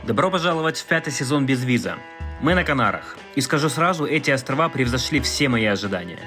Добро пожаловать в 5-й сезон без виза. Мы на Канарах. И скажу сразу, эти острова превзошли все мои ожидания.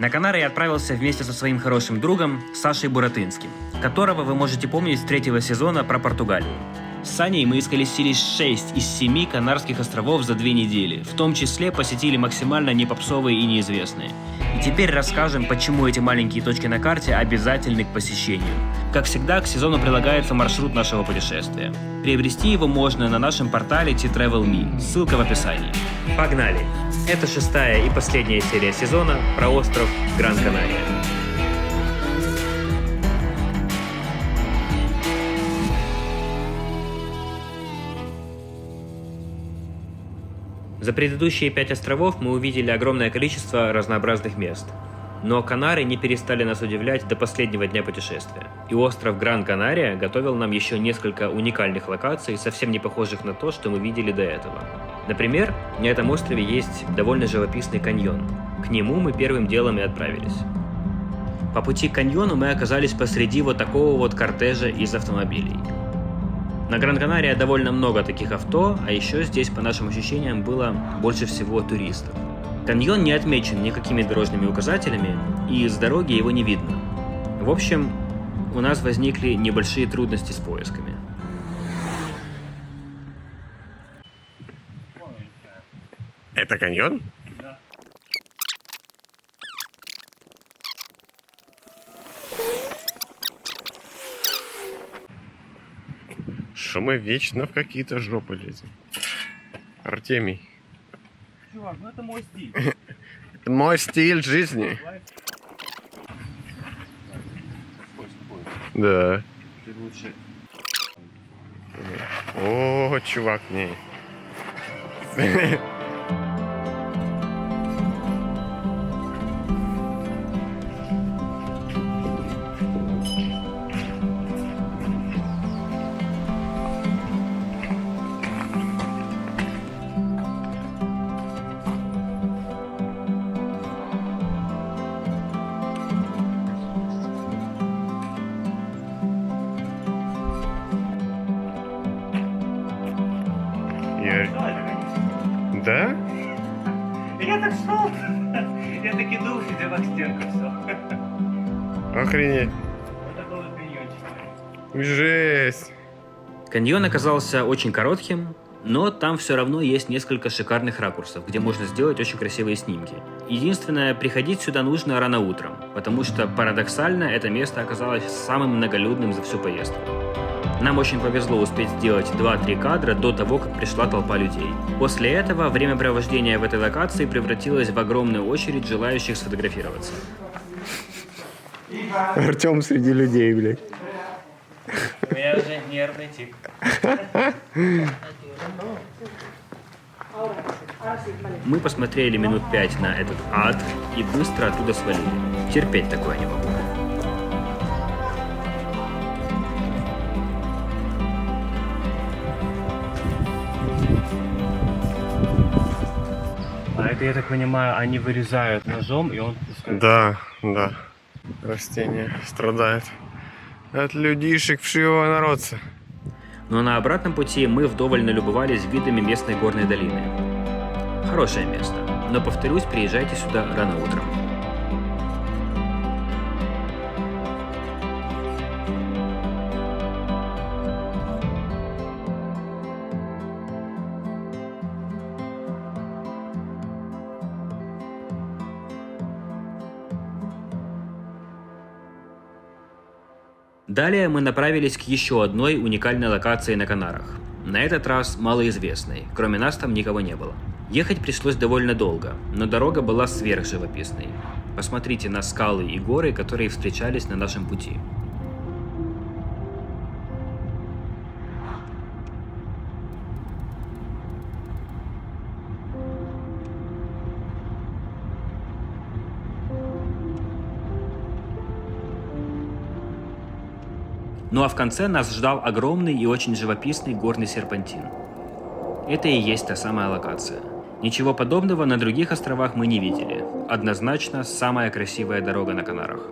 На Канары я отправился вместе со своим хорошим другом Сашей Буратынским, которого вы можете помнить с 3-го сезона про Португалию. С Саней мы исколесили 6 из 7 Канарских островов за 2 недели, в том числе посетили максимально непопсовые и неизвестные. И теперь расскажем, почему эти маленькие точки на карте обязательны к посещению. Как всегда, к сезону прилагается маршрут нашего путешествия. Приобрести его можно на нашем портале T-Travel.me, ссылка в описании. Погнали! Это 6-я и последняя серия сезона про остров Гран-Канария. За предыдущие 5 островов мы увидели огромное количество разнообразных мест. Но Канары не перестали нас удивлять до последнего дня путешествия. И остров Гран-Канария готовил нам еще несколько уникальных локаций, совсем не похожих на то, что мы видели до этого. Например, на этом острове есть довольно живописный каньон. К нему мы первым делом и отправились. По пути к каньону мы оказались посреди вот такого вот кортежа из автомобилей. На Гран-Канария довольно много таких авто, а еще здесь, по нашим ощущениям, было больше всего туристов. Каньон не отмечен никакими дорожными указателями, и с дороги его не видно. В общем, у нас возникли небольшие трудности с поисками. Это каньон? Да. Что мы вечно в какие-то жопы лезем. Артемий. Чувак, ну это мой стиль. Это мой стиль жизни. Да. Ты лучше. О, чувак, не. Да? Я так шел. Я таки думал, что в стенку все. Охренеть. Вот такой вот каньончик. Жесть. Каньон оказался очень коротким, но там все равно есть несколько шикарных ракурсов, где можно сделать очень красивые снимки. Единственное, приходить сюда нужно рано утром, потому что парадоксально это место оказалось самым многолюдным за всю поездку. Нам очень повезло успеть сделать 2-3 кадра до того, как пришла толпа людей. После этого времяпровождение в этой локации превратилось в огромную очередь желающих сфотографироваться. Артем среди людей, блядь. У меня уже нервный тик. Мы посмотрели минут 5 на этот ад и быстро оттуда свалили. Терпеть такое не могу. А это, я так понимаю, они вырезают ножом, и он пускает. Да, да. Растение страдает от людишек вшивого народца. Но на обратном пути мы вдоволь налюбовались видами местной горной долины. Хорошее место, но, повторюсь, приезжайте сюда рано утром. Далее мы направились к еще одной уникальной локации на Канарах. На этот раз малоизвестной, кроме нас там никого не было. Ехать пришлось довольно долго, но дорога была сверхживописной. Посмотрите на скалы и горы, которые встречались на нашем пути. Ну а в конце нас ждал огромный и очень живописный горный серпантин. Это и есть та самая локация. Ничего подобного на других островах мы не видели. Однозначно самая красивая дорога на Канарах.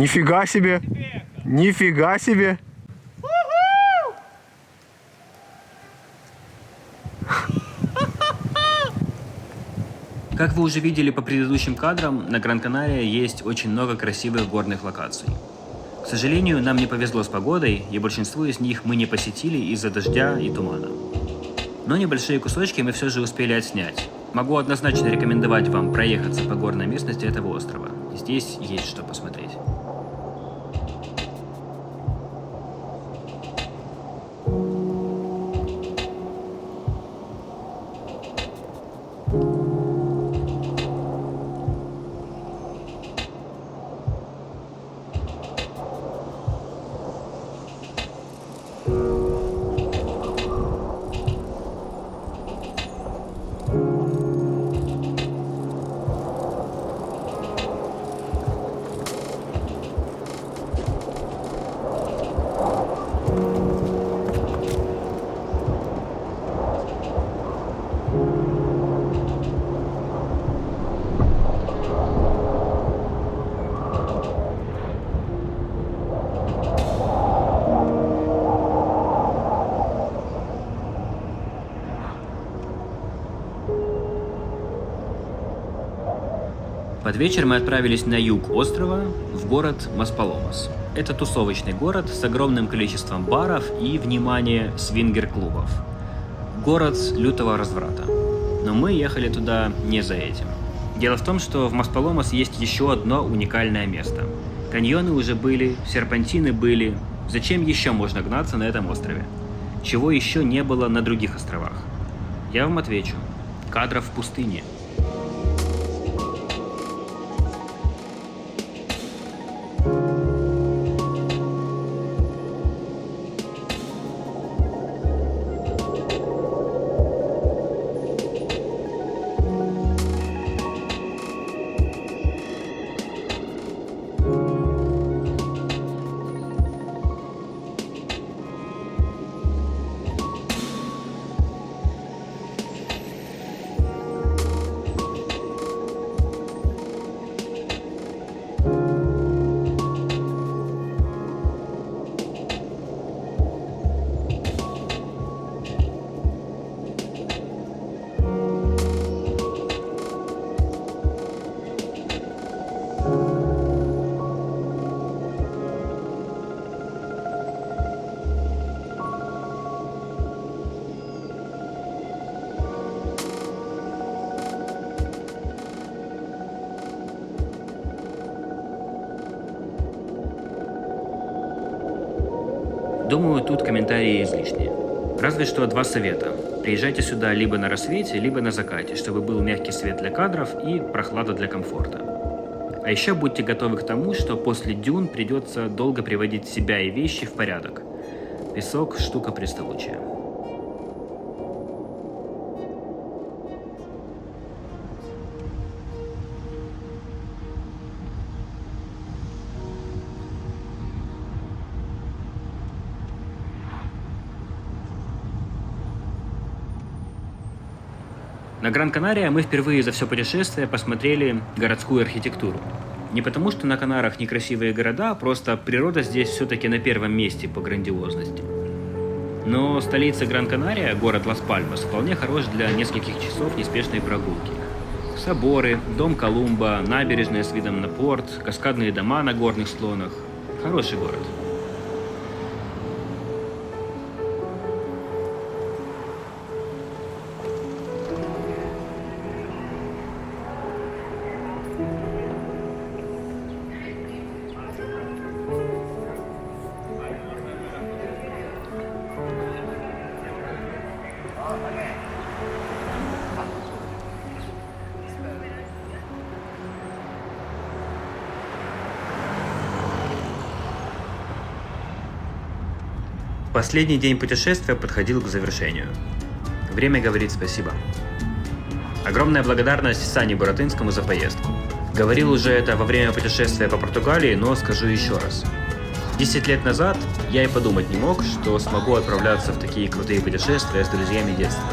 Нифига себе! Нифига себе! Как вы уже видели по предыдущим кадрам, на Гран-Канария есть очень много красивых горных локаций. К сожалению, нам не повезло с погодой, и большинство из них мы не посетили из-за дождя и тумана. Но небольшие кусочки мы все же успели отснять. Могу однозначно рекомендовать вам проехаться по горной местности этого острова. Здесь есть что посмотреть. Под вечер мы отправились на юг острова, в город Маспаломас. Это тусовочный город с огромным количеством баров и, внимание, свингер-клубов. Город лютого разврата. Но мы ехали туда не за этим. Дело в том, что в Маспаломас есть еще одно уникальное место. Каньоны уже были, серпантины были. Зачем еще можно гнаться на этом острове? Чего еще не было на других островах? Я вам отвечу. Кадров в пустыне. Думаю, тут комментарии излишние. Разве что два совета. Приезжайте сюда либо на рассвете, либо на закате, чтобы был мягкий свет для кадров и прохлада для комфорта. А еще будьте готовы к тому, что после дюн придется долго приводить себя и вещи в порядок. Песок – штука приставучая. На Гран-Канария мы впервые за все путешествие посмотрели городскую архитектуру. Не потому, что на Канарах некрасивые города, просто природа здесь все-таки на первом месте по грандиозности. Но столица Гран-Канария, город Лас-Пальмас, вполне хорош для нескольких часов неспешной прогулки. Соборы, дом Колумба, набережная с видом на порт, каскадные дома на горных склонах. Хороший город. Последний день путешествия подходил к завершению. Время говорить спасибо. Огромная благодарность Сане Буратынскому за поездку. Говорил уже это во время путешествия по Португалии, но скажу еще раз. 10 лет назад я и подумать не мог, что смогу отправляться в такие крутые путешествия с друзьями детства.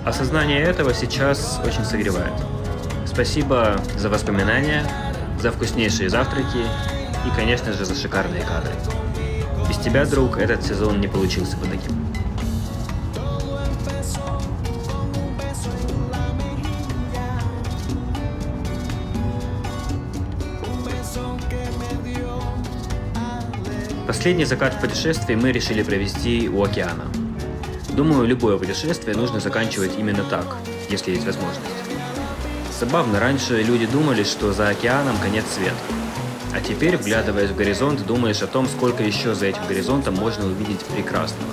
Осознание этого сейчас очень согревает. Спасибо за воспоминания, за вкуснейшие завтраки И, конечно же, за шикарные кадры. Без тебя, друг, этот сезон не получился бы таким. Последний закат в путешествии мы решили провести у океана. Думаю, любое путешествие нужно заканчивать именно так, если есть возможность. Забавно, раньше люди думали, что за океаном конец света. А теперь, вглядываясь в горизонт, думаешь о том, сколько еще за этим горизонтом можно увидеть прекрасного.